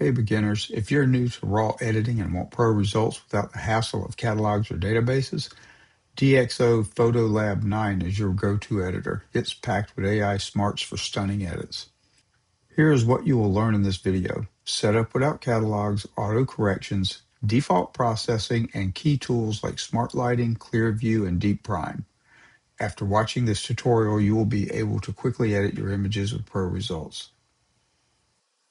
Hey beginners, if you're new to raw editing and want pro results without the hassle of catalogs or databases, DxO PhotoLab 9 is your go-to editor. It's packed with AI smarts for stunning edits. Here is what you will learn in this video. Setup without catalogs, auto corrections, default processing, and key tools like Smart Lighting, ClearView, and DeepPRIME. After watching this tutorial, you will be able to quickly edit your images with pro results.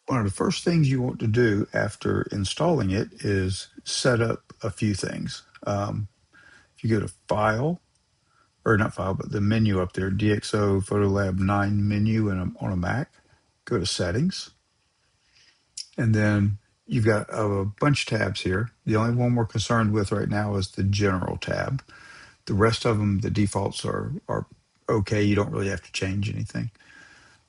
One of the first things you want to do after installing it is set up a few things. If you go to File, or not File, but the menu up there, DxO PhotoLab 9 menu on a Mac, go to Settings. And then you've got a bunch of tabs here. The only one we're concerned with right now is the General tab. The rest of them, the defaults are okay. You don't really have to change anything.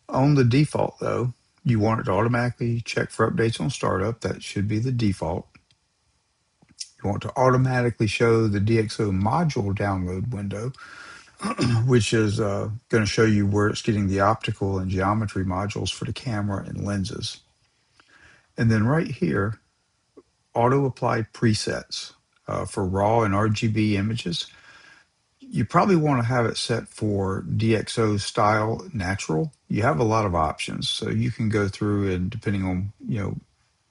On the default, though, you want it to automatically check for updates on startup. That should be the default. You want to automatically show the DxO module download window, which is going to show you where it's getting the optical and geometry modules for the camera and lenses. And then right here, auto apply presets for raw and RGB images. You probably want to have it set for DxO style natural. You have a lot of options, so you can go through and depending on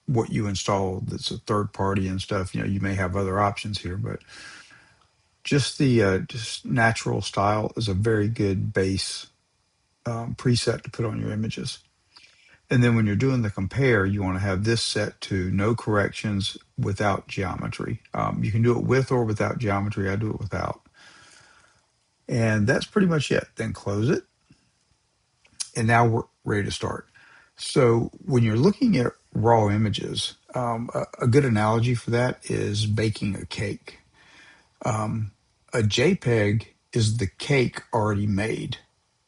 what you install that's a third party and stuff, you may have other options here, but just the just natural style is a very good base preset to put on your images. And then when you're doing the compare, you want to have this set to no corrections without geometry. You can do it with or without geometry. I do it without. And that's pretty much it. Then close it. And now we're ready to start. So when you're looking at raw images, a good analogy for that is baking a cake. A JPEG is the cake already made.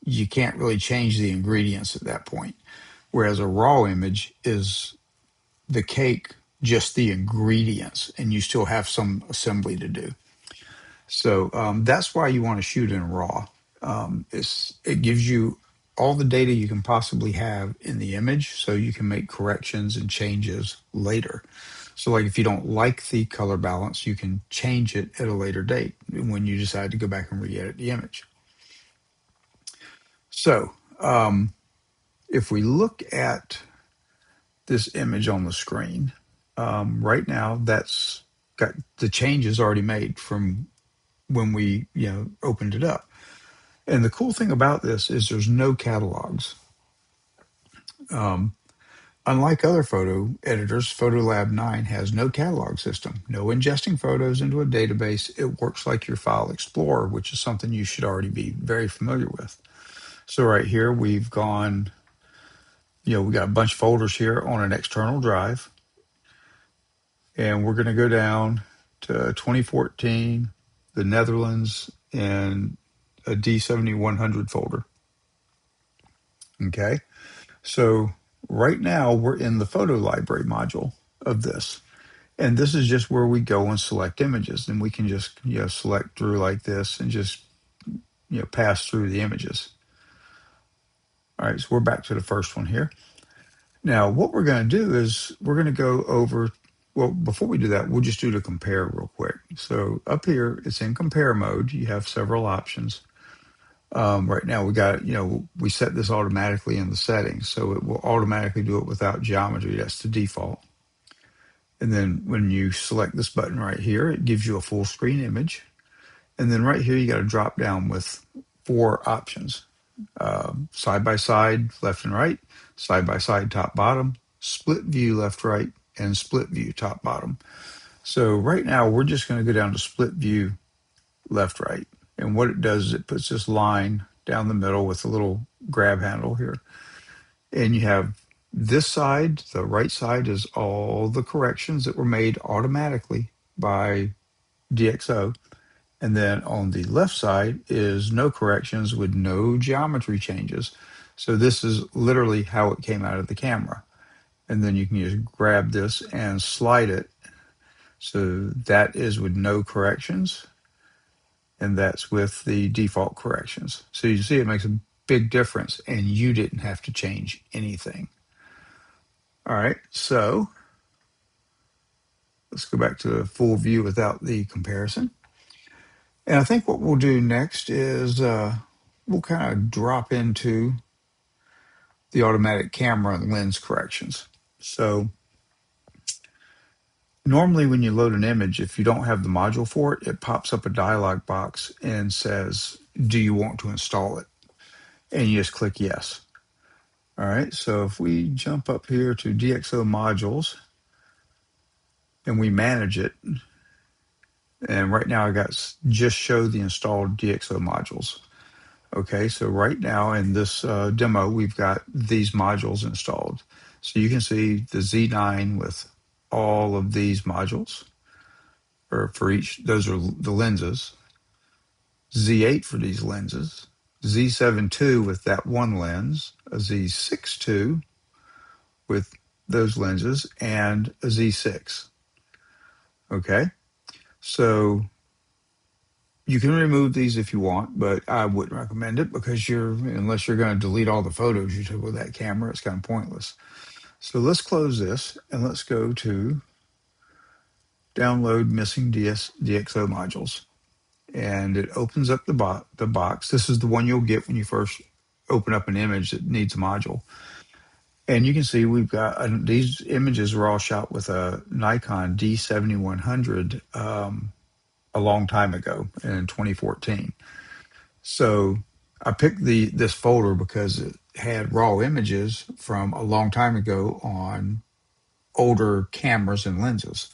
You can't really change the ingredients at that point. Whereas a raw image is the cake, just the ingredients, and you still have some assembly to do. So that's why you want to shoot in RAW. It gives you all the data you can possibly have in the image, so you can make corrections and changes later. So like if you don't like the color balance, you can change it at a later date when you decide to go back and re-edit the image. So if we look at this image on the screen, right now that's got the changes already made from when we opened it up. And the cool thing about this is there's no catalogs. Unlike other photo editors, PhotoLab 9 has no catalog system, no ingesting photos into a database. It works like your file explorer, which is something you should already be very familiar with. So right here, we've gone, we got a bunch of folders here on an external drive. And we're going to go down to 2014, the Netherlands, and a D7100 folder. Okay, so right now we're in the photo library module of this. And this is just where we go and select images. And we can just select through like this and just pass through the images. All right, so we're back to the first one here. Now what we're going to do is we're going to go over, well, before we do that, we'll just do the compare real quick. So up here, it's in compare mode. You have several options. Right now we got, we set this automatically in the settings, so it will automatically do it without geometry. That's the default. And then when you select this button right here, it gives you a full screen image. And then right here, you got to drop down with 4 options. Side by side, left and right, side by side, top, bottom, split view, left, right, and split view, top, bottom. So right now we're just going to go down to split view, left, right. And what it does is it puts this line down the middle with a little grab handle here. And you have this side, the right side is all the corrections that were made automatically by DxO. And then on the left side is no corrections with no geometry changes. So this is literally how it came out of the camera. And then you can just grab this and slide it. So that is with no corrections. And that's with the default corrections. So you see it makes a big difference, and you didn't have to change anything. All right, so Let's go back to the full view without the comparison. And I think what we'll do next is we'll kind of drop into the automatic camera and lens corrections. So normally when you load an image, if you don't have the module for it, it pops up a dialog box and says, do you want to install it? And you just click yes. All right, so if we jump up here to DxO modules and we manage it, and right now I got just show the installed DxO modules. Okay, so right now in this demo, we've got these modules installed. So you can see the Z9 with all of these modules, or for each, those are the lenses, Z8 for these lenses, Z7 II with that one lens, a Z6 II with those lenses, and a Z6. Okay, so you can remove these if you want, but I wouldn't recommend it because unless you're going to delete all the photos you took with that camera, it's kind of pointless. So let's close this and let's go to download missing DxO modules. And it opens up the box. This is the one you'll get when you first open up an image that needs a module. And you can see we've got these images were all shot with a Nikon D7100 a long time ago in 2014. So I picked this folder because it had raw images from a long time ago on older cameras and lenses.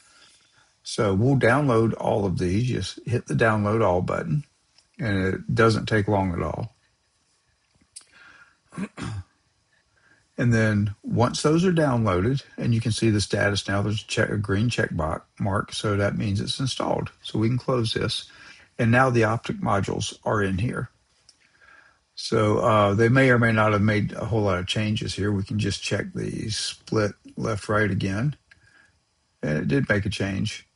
So we'll download all of these. Just hit the download all button, and it doesn't take long at all. And then once those are downloaded, and you can see the status now, there's a green check mark, so that means it's installed. So we can close this. And now the optic modules are in here. So they may or may not have made a whole lot of changes here. We can just check the split left-right again. And it did make a change.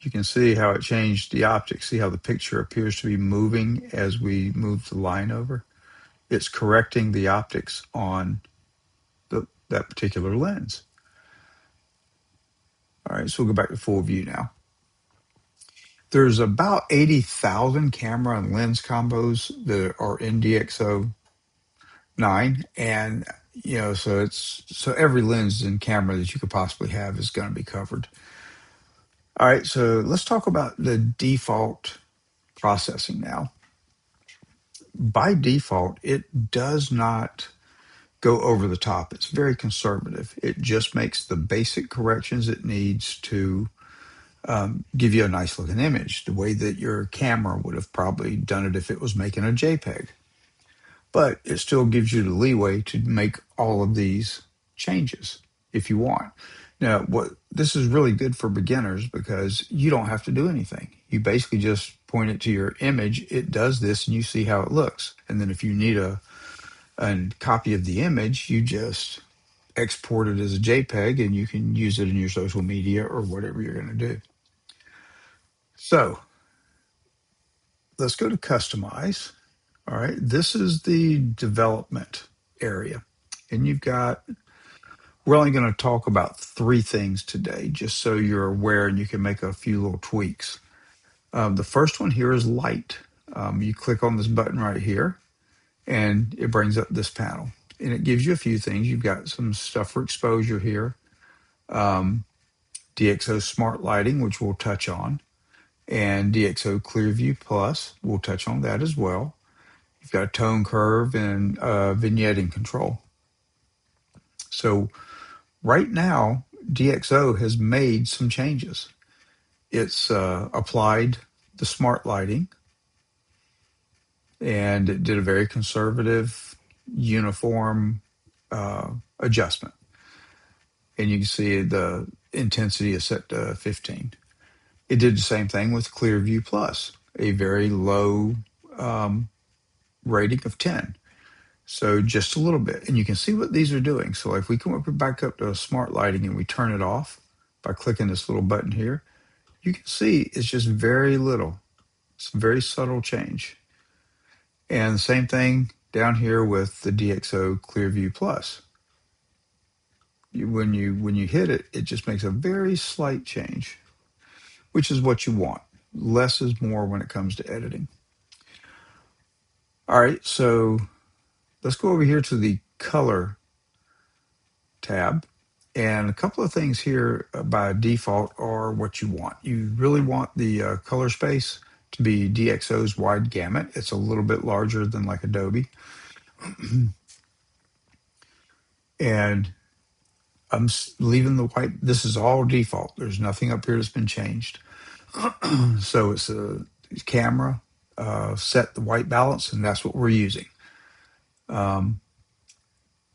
You can see how it changed the optics. See how the picture appears to be moving as we move the line over? It's correcting the optics on that particular lens. All right, so we'll go back to full view now. There's about 80,000 camera and lens combos that are in DxO 9, and so every lens and camera that you could possibly have is going to be covered. All right, so let's talk about the default processing now. By default, it does not go over the top. It's very conservative. It just makes the basic corrections it needs to give you a nice looking image, the way that your camera would have probably done it if it was making a JPEG. But it still gives you the leeway to make all of these changes if you want. Now, this is really good for beginners because you don't have to do anything. You basically just point it to your image, it does this, and you see how it looks. And then if you need a copy of the image, you just export it as a JPEG and you can use it in your social media or whatever you're going to do. So let's go to customize. All right, this is the development area. And we're only going to talk about 3 things today, just so you're aware and you can make a few little tweaks. The first one here is light. You click on this button right here, and it brings up this panel. And it gives you a few things. You've got some stuff for exposure here. DxO Smart Lighting, which we'll touch on. And DxO ClearView Plus, we'll touch on that as well. You've got a tone curve and vignetting control. So right now, DxO has made some changes. It's applied the smart lighting, and it did a very conservative, uniform adjustment. And you can see the intensity is set to 15. It did the same thing with ClearView Plus, a very low rating of 10. So just a little bit. And you can see what these are doing. So if we come back up to smart lighting and we turn it off by clicking this little button here, you can see it's just very little. It's a very subtle change. And the same thing down here with the DxO ClearView Plus. when you hit it, it just makes a very slight change, which is what you want. Less is more when it comes to editing. All right, so let's go over here to the color tab. And a couple of things here by default are what you want. You really want the color space to be DxO's wide gamut. It's a little bit larger than like Adobe. And I'm leaving the white. This is all default. There's nothing up here that's been changed. So it's a camera, set the white balance, and that's what we're using.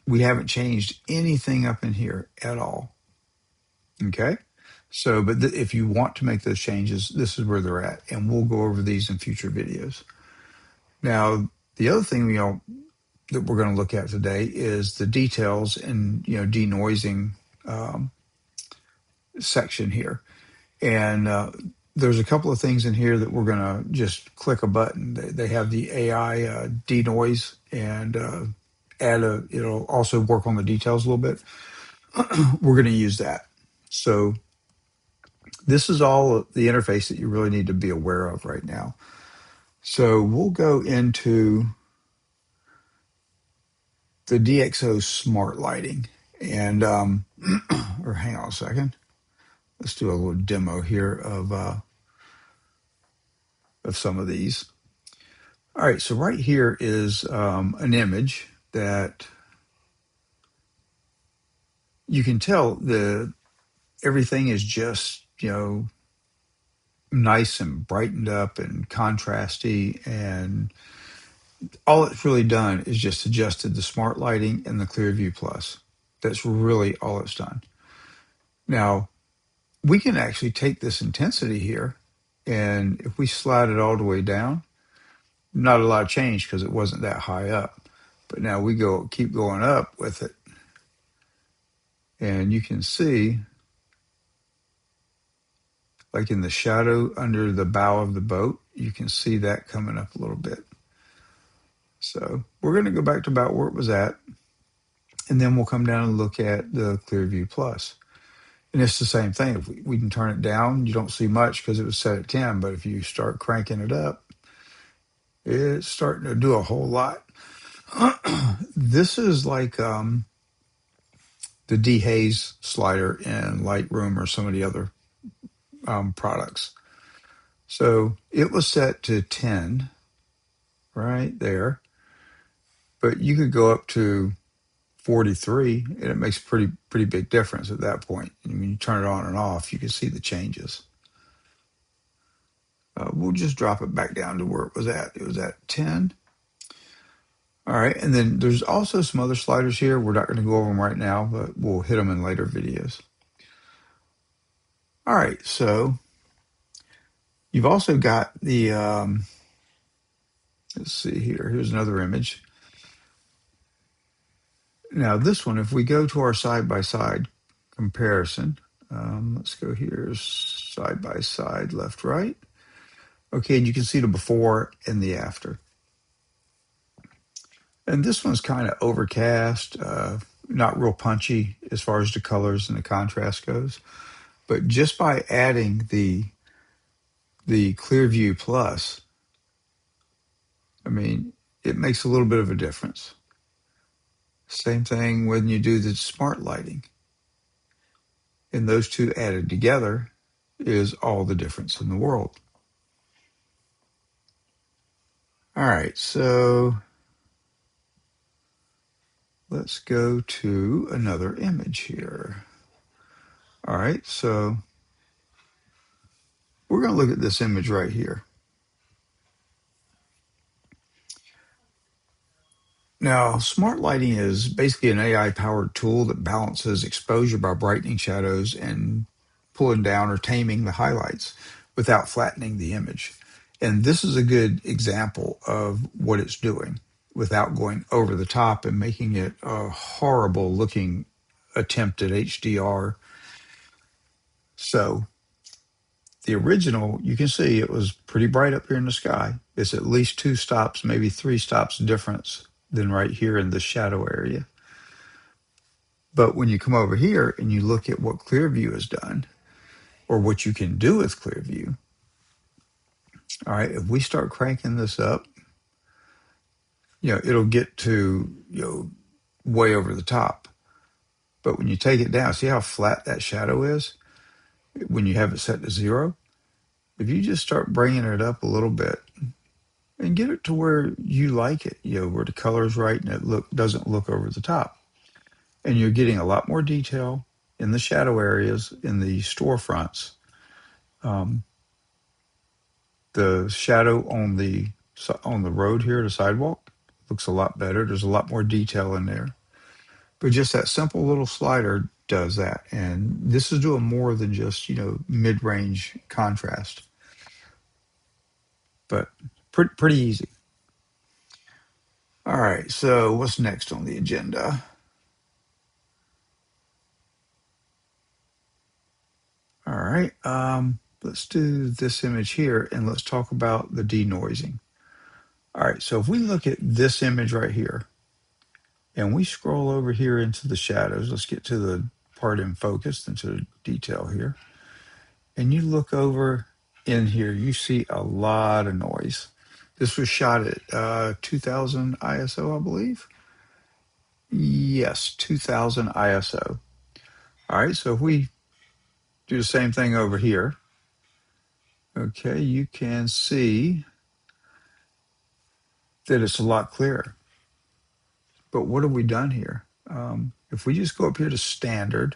We haven't changed anything up in here at all. Okay. So, but if you want to make those changes, this is where they're at, and we'll go over these in future videos. Now, the other thing that we're going to look at today is the details and denoising section here. And there's a couple of things in here that we're going to just click a button. They have the AI denoise and it'll also work on the details a little bit. We're going to use that. So this is all the interface that you really need to be aware of right now. So we'll go into the DxO Smart Lighting. And, or hang on a second. Let's do a little demo here of some of these. All right, so right here is an image that you can tell everything is just, nice and brightened up and contrasty, and all it's really done is just adjusted the smart lighting and the ClearView Plus. That's really all it's done. Now, we can actually take this intensity here, and if we slide it all the way down, not a lot of change because it wasn't that high up. But now we keep going up with it, and you can see, like in the shadow under the bow of the boat, you can see that coming up a little bit. So we're going to go back to about where it was at, and then we'll come down and look at the ClearView Plus. And it's the same thing. If we can turn it down, you don't see much because it was set at 10, but if you start cranking it up, it's starting to do a whole lot. This is like the haze slider in Lightroom or some of the other products. So it was set to 10 right there, but you could go up to 43 and it makes a pretty big difference at that point. And when you turn it on and off, you can see the changes. We'll just drop it back down to where it was at. It was at 10. All right, and then there's also some other sliders here. We're not going to go over them right now, but we'll hit them in later videos. All right, so you've also got the, let's see here. Here's another image. Now this one, if we go to our side-by-side comparison, let's go here, side-by-side, left, right. Okay, and you can see the before and the after. And this one's kind of overcast, not real punchy as far as the colors and the contrast goes. But just by adding the ClearView Plus, I mean, it makes a little bit of a difference. Same thing when you do the smart lighting. And those two added together is all the difference in the world. All right, so let's go to another image here. All right, so we're going to look at this image right here. Now, smart lighting is basically an AI-powered tool that balances exposure by brightening shadows and pulling down or taming the highlights without flattening the image. And this is a good example of what it's doing without going over the top and making it a horrible-looking attempt at HDR. So the original, you can see it was pretty bright up here in the sky. It's at least 2 stops, maybe 3 stops difference than right here in the shadow area. But when you come over here and you look at what ClearView has done, or what you can do with ClearView, all right, if we start cranking this up, it'll get to, way over the top. But when you take it down, see how flat that shadow is when you have it set to 0? If you just start bringing it up a little bit and get it to where you like it, where the color is right and it doesn't look over the top. And you're getting a lot more detail in the shadow areas, in the storefronts. The shadow on the road here, the sidewalk, looks a lot better. There's a lot more detail in there. But just that simple little slider does that. And this is doing more than just, mid-range contrast. But pretty easy. All right, so what's next on the agenda? All right, let's do this image here, and let's talk about the denoising. All right, so if we look at this image right here, and we scroll over here into the shadows, let's get to the part in focus, into the detail here, and you look over in here, you see a lot of noise. This was shot at 2000 ISO, I believe. Yes, 2000 ISO. All right, so if we do the same thing over here, okay, you can see that it's a lot clearer. But what have we done here? If we just go up here to standard,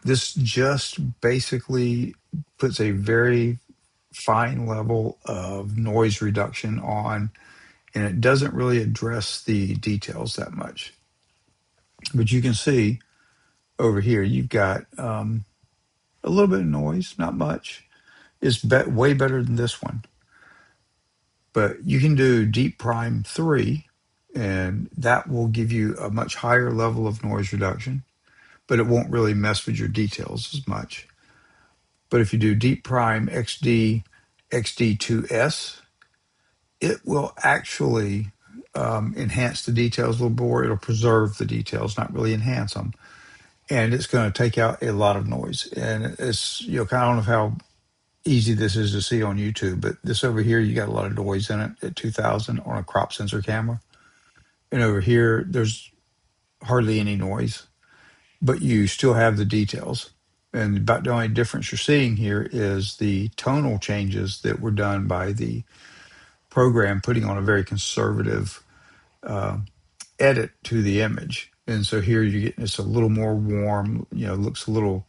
this just basically puts a very fine level of noise reduction on, and it doesn't really address the details that much. But you can see over here, you've got a little bit of noise, not much. It's way better than this one. But you can do DeepPRIME 3, and that will give you a much higher level of noise reduction, but it won't really mess with your details as much. But if you do DeepPRIME XD2S, it will actually enhance the details a little more. It'll preserve the details, not really enhance them. And it's going to take out a lot of noise. And it's, kind of, I don't know how easy this is to see on YouTube, but this over here, you got a lot of noise in it at 2000 on a crop sensor camera. And over here, there's hardly any noise, but you still have the details. And about the only difference you're seeing here is the tonal changes that were done by the program putting on a very conservative edit to the image. And so here you get, it's a little more warm, looks a little,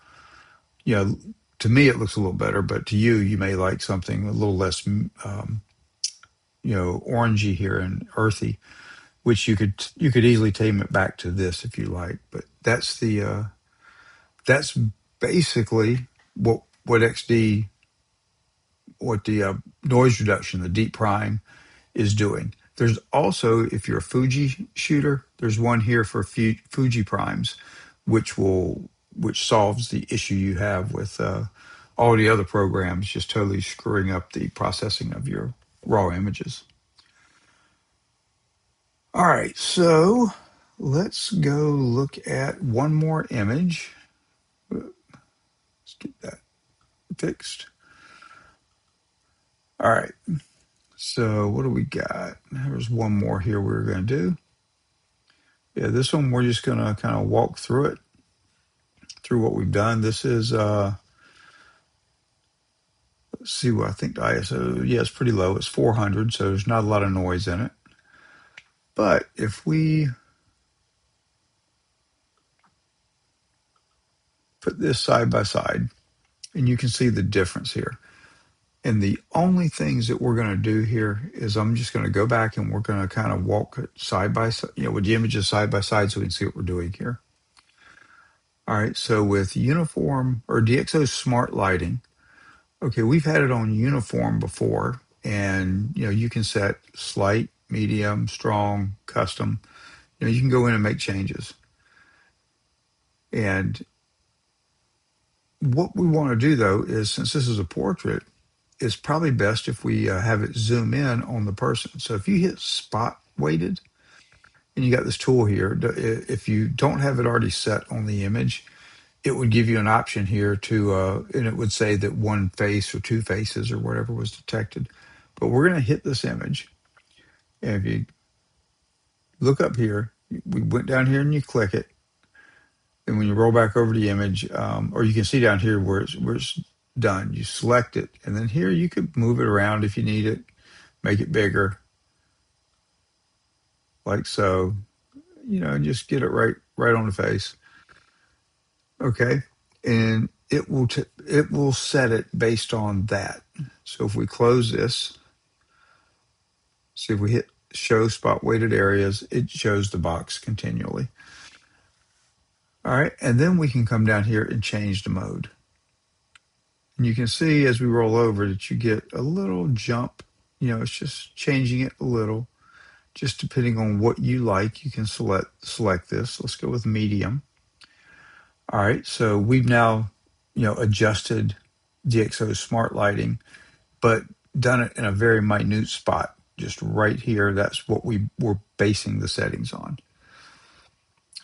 to me it looks a little better, but to you, you may like something a little less, orangey here and earthy, which you could easily tame it back to this if you like. But that's that's basically what the noise reduction, the DeepPRIME, is doing. There's also, if you're a Fuji shooter, there's one here for Fuji primes, which solves the issue you have with all the other programs just totally screwing up the processing of your raw images. All right, so let's go look at one more image. Let's get that fixed. All right, so what do we got? There's one more here we're going to do. Yeah, this one we're just going to kind of walk through what we've done. This is, let's see what I think the ISO, yeah, it's pretty low. It's 400, so there's not a lot of noise in it. But if we put this side by side, and you can see the difference here. And the only things that we're going to do here is I'm just going to go back and we're going to kind of walk side by side, with the images side by side so we can see what we're doing here. All right, so with uniform or DxO Smart Lighting, okay, we've had it on uniform before, and you can set slight, medium, strong, custom. You can go in and make changes. And what we want to do though is, since this is a portrait, it's probably best if we have it zoom in on the person. So if you hit spot weighted, and you got this tool here. If you don't have it already set on the image, it would give you an option here to, and it would say that one face or two faces or whatever was detected. But we're going to hit this image. And if you look up here, we went down here and you click it. And when you roll back over the image, or you can see down here where it's done, you select it. And then here you could move it around if you need it, make it bigger, like so, and just get it right on the face. Okay. And it will set it based on that. So if we close this, see if we hit show spot weighted areas, it shows the box continually. All right. And then we can come down here and change the mode. And you can see as we roll over that you get a little jump. It's just changing it a little, just depending on what you like. You can select this. Let's go with medium. All right. So we've now, adjusted DxO Smart Lighting, but done it in a very minute spot, just right here. That's what we were basing the settings on.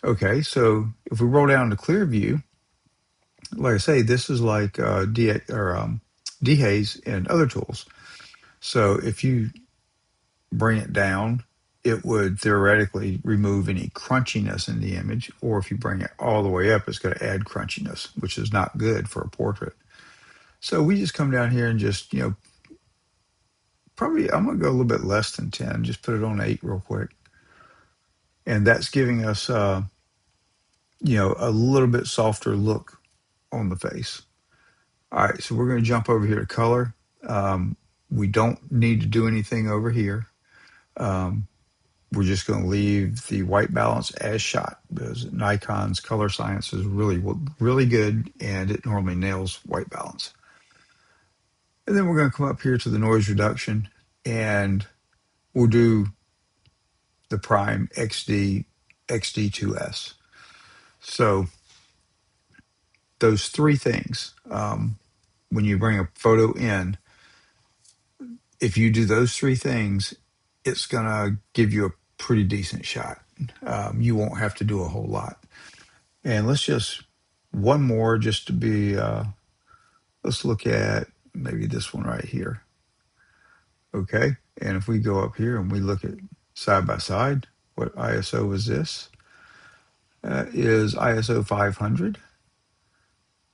Okay, so if we roll down to ClearView, like I say, this is like dehaze and other tools. So if you bring it down, it would theoretically remove any crunchiness in the image, or if you bring it all the way up, it's going to add crunchiness, which is not good for a portrait. So we just come down here and just, probably I'm going to go a little bit less than 10, just put it on 8 real quick. And that's giving us, a little bit softer look on the face. All right, so we're going to jump over here to color. We don't need to do anything over here. We're just going to leave the white balance as shot, because Nikon's color science is really, really good, and it normally nails white balance. And then we're going to come up here to the noise reduction, and we'll do the DeepPRIME XD2S. So those three things, when you bring a photo in, if you do those three things, it's going to give you a pretty decent shot. You won't have to do a whole lot. And let's just, one more just to be, let's look at maybe this one right here. Okay. And if we go up here and we look at side by side, what ISO is this? Is ISO 500.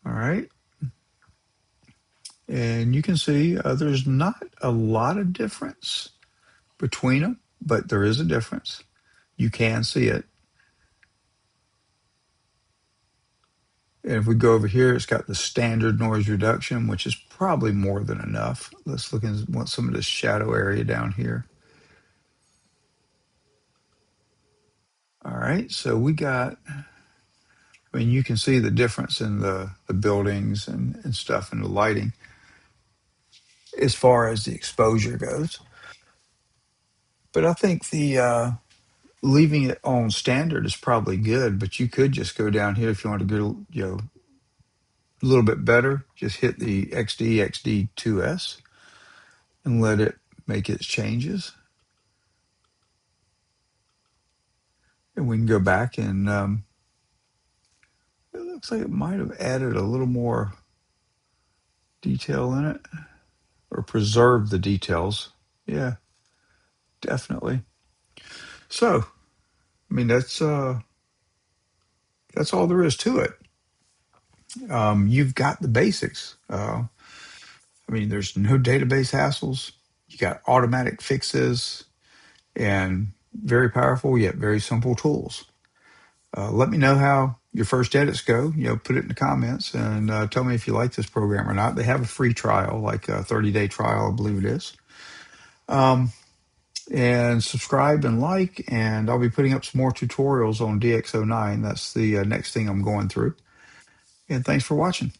All right. And you can see there's not a lot of difference between them, but there is a difference. You can see it. And if we go over here, it's got the standard noise reduction, which is probably more than enough. Let's look and want some of this shadow area down here. All right, so we got, you can see the difference in the buildings and stuff and the lighting as far as the exposure goes. But I think the leaving it on standard is probably good, but you could just go down here if you want to go, a little bit better. Just hit the XD2S and let it make its changes. And we can go back and it looks like it might have added a little more detail in it, or preserved the details. Yeah, definitely. So, that's all there is to it. You've got the basics. There's no database hassles. You got automatic fixes and very powerful yet very simple tools. Let me know how your first edits go. Put it in the comments and tell me if you like this program or not. They have a free trial, like a 30-day trial, I believe it is. And subscribe and like, and I'll be putting up some more tutorials on DxO 9. That's the next thing I'm going through. And thanks for watching.